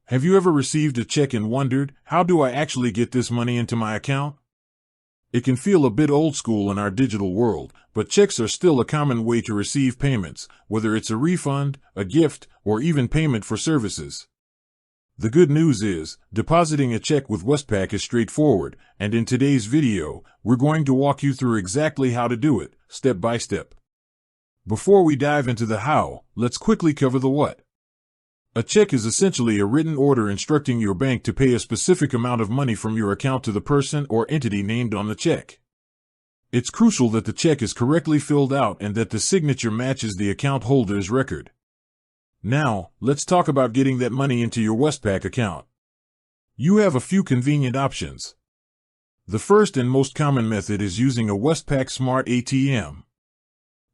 Have you ever received a check and wondered, how do I actually get this money into my account? It can feel a bit old school in our digital world, but checks are still a common way to receive payments, whether it's a refund, a gift, or even payment for services. The good news is, depositing a check with Westpac is straightforward, and in today's video, we're going to walk you through exactly how to do it, step by step. Before we dive into the how, let's quickly cover the what. A check is essentially a written order instructing your bank to pay a specific amount of money from your account to the person or entity named on the check. It's crucial that the check is correctly filled out and that the signature matches the account holder's record. Now, let's talk about getting that money into your Westpac account. You have a few convenient options. The first and most common method is using a Westpac Smart ATM.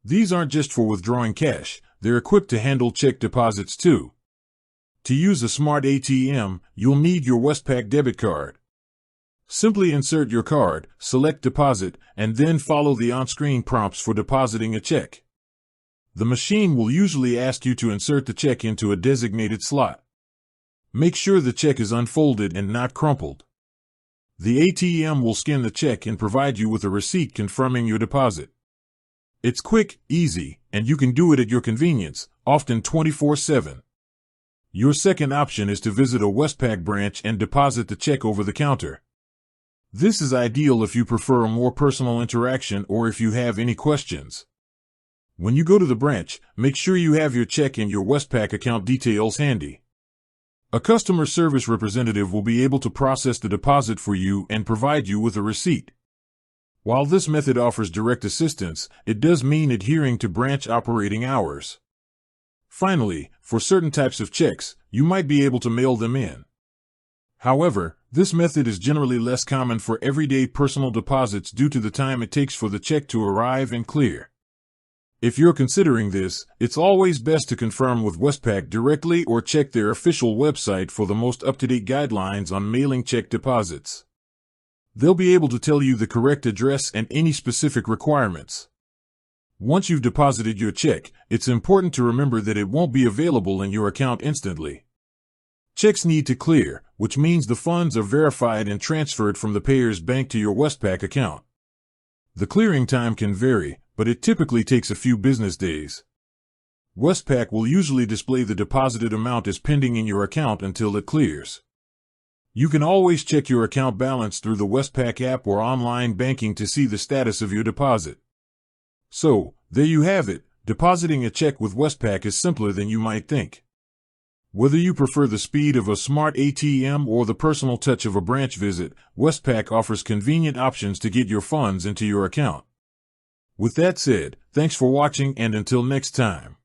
These aren't just for withdrawing cash, they're equipped to handle check deposits too. To use a Smart ATM, you'll need your Westpac debit card. Simply insert your card, select Deposit, and then follow the on-screen prompts for depositing a check. The machine will usually ask you to insert the check into a designated slot. Make sure the check is unfolded and not crumpled. The ATM will scan the check and provide you with a receipt confirming your deposit. It's quick, easy, and you can do it at your convenience, often 24/7. Your second option is to visit a Westpac branch and deposit the check over the counter. This is ideal if you prefer a more personal interaction or if you have any questions. When you go to the branch, make sure you have your check and your Westpac account details handy. A customer service representative will be able to process the deposit for you and provide you with a receipt. While this method offers direct assistance, it does mean adhering to branch operating hours. Finally, for certain types of checks, you might be able to mail them in. However, this method is generally less common for everyday personal deposits due to the time it takes for the check to arrive and clear. If you're considering this, it's always best to confirm with Westpac directly or check their official website for the most up-to-date guidelines on mailing check deposits. They'll be able to tell you the correct address and any specific requirements. Once you've deposited your check, it's important to remember that it won't be available in your account instantly. Checks need to clear, which means the funds are verified and transferred from the payer's bank to your Westpac account. The clearing time can vary, but it typically takes a few business days. Westpac will usually display the deposited amount as pending in your account until it clears. You can always check your account balance through the Westpac app or online banking to see the status of your deposit. So, there you have it, depositing a check with Westpac is simpler than you might think. Whether you prefer the speed of a smart ATM or the personal touch of a branch visit, Westpac offers convenient options to get your funds into your account. With that said, thanks for watching and until next time.